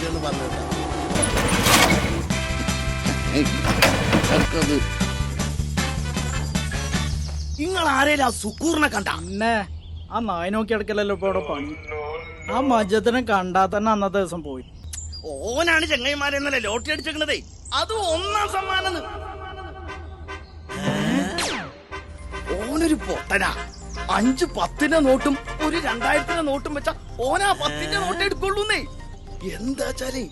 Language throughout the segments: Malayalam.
ഇല്ലെന്ന് പറഞ്ഞിട്ടാ. നിങ്ങൾ ആരേലും ആ സുക്കൂറിനെ കണ്ട? പിന്നെ ആ നായ നോക്കി അടക്കലല്ലോ ഇപ്പൊ അവിടെ പണി. ആ മജത്തിനെ കണ്ടാ തന്നെ അന്നത്തെ ദിവസം പോയി. ഓനാണ് ചെങ്ങൈമാരെന്നല്ലേ ലോട്ടറി അടിച്ചേക്കണതേ. അതും 1ാം സമ്മാനം. ഓനൊരു പൊട്ടനാ. 5 10-ന്റെ നോട്ടും ഒരു 2000-ന്റെ നോട്ടും വെച്ചാ ഓനാ 10-ന്റെ നോട്ട് എടുക്കുള്ളൂന്നേ. എന്താച്ചാലേ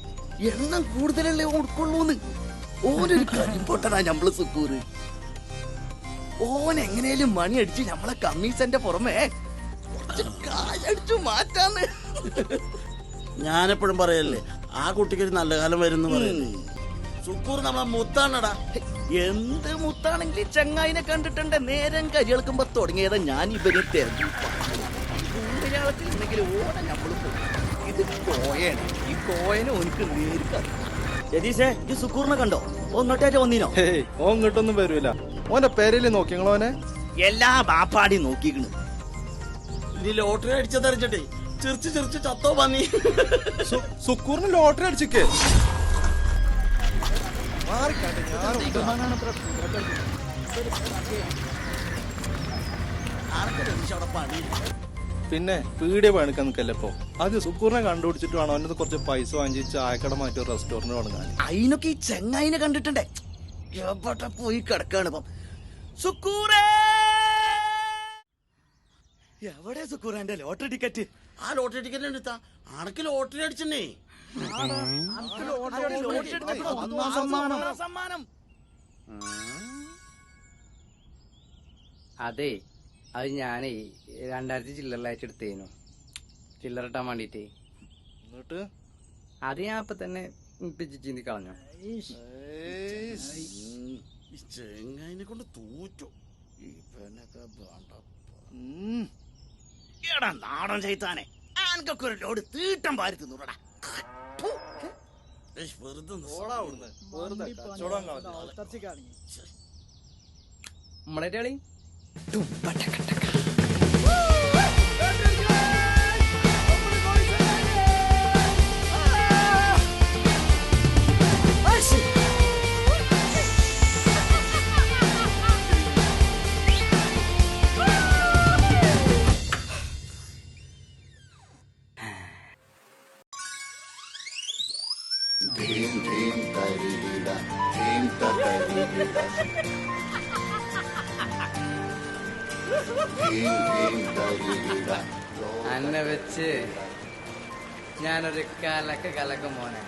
എണ്ണം കൂടുതലല്ലേ കൊടുക്കുള്ളൂന്ന്. ഓനൊരു കരിമ്പൊട്ടനാ ഞമ്മള് സുക്കൂറ്. ഓൻ എങ്ങനെയും മണി അടിച്ച് നമ്മളെ കമ്മീഷന്റെ പുറമെ കായടിച്ചു മാറ്റാന്ന്. ഞാനെപ്പോഴും പറയല്ലേ ആ കുട്ടിക്ക് ഒരു നല്ല കാലം വരുന്നു പറയല്ലേ. സുക്കൂർ നമ്മളെ മുത്താണടാ. എന്ത് മുത്താണെങ്കിൽ ചങ്ങായിനെ കണ്ടിട്ടുണ്ട്. നേരം കരിയളക്കുമ്പോ തുടങ്ങിയതാ ഞാൻ ഇവരെ തെരഞ്ഞു. ഓനെ നമ്മള് ഇത് കോയാണ്. ഈ കോയനെ ഓനിക്ക് നേരിട്ട് രതീഷേ, ഈ സുക്കൂറിനെ കണ്ടോ? ഒന്നോട്ടേറ്റ് വന്നീനോ? ഓൻ ഇങ്ങോട്ടൊന്നും വരൂല. ഓന്റെ പേരില് നോക്കിങ്ങളോനെ എല്ലാ ബാപ്പാടി നോക്കിക്കണ്. ഇനി ലോട്ടറി അടിച്ചതറിഞ്ഞിട്ടേ ചിരിച്ച് ചിരിച്ച് ചത്തോ പന്നി. സുക്കൂറിന് ലോട്ടറി അടിച്ചിക്കേ. പിന്നെ പീടിയ പണിക്കാൻ നിൽക്കല്ലേ ഇപ്പൊ. അത് സുക്കൂറിനെ കണ്ടുപിടിച്ചിട്ട് വേണം അവനത് കുറച്ച് പൈസ വാങ്ങി ചായക്കട മാറ്റി ഒരു റെസ്റ്റോറന്റ് തുടങ്ങാൻ. അതിനൊക്കെ ഈ ചെങ്ങായിനെ കണ്ടിട്ടുണ്ടേ. എവിടെ പോയി കിടക്കാണ് ഇപ്പം. സുക്കൂറേ, എവിടെ സുക്കൂറ എന്റെ ലോട്ടറി ടിക്കറ്റ്? ആ ലോട്ടറി ടിക്കറ്റ് എടുത്താ ആണക്ക് ലോട്ടറി അടിച്ചേ. സമ്മാനം. അതെ, അത് ഞാനേ 2000 ചില്ലറിലായിട്ട് എടുത്തേനു. ചില്ലറ ഇട്ടാൻ വേണ്ടീട്ടേ. എന്നിട്ട് അത് ഞാൻ ഇപ്പൊ തന്നെ ചിന്തി കളഞ്ഞു. ചെങ്ങായിനെ കൊണ്ട് തൂറ്റു. ഇവനൊക്കെ എടാ നാടൻ ചെയ്താനെ. ആനക്കൊക്കെ ഒരു ലോഡ് തീട്ടം പാരി തിന്നൂടാ. നമ്മളെ കളി അന്നെ വെച്ച് ഞാനൊരു കലക്ക മോനെ.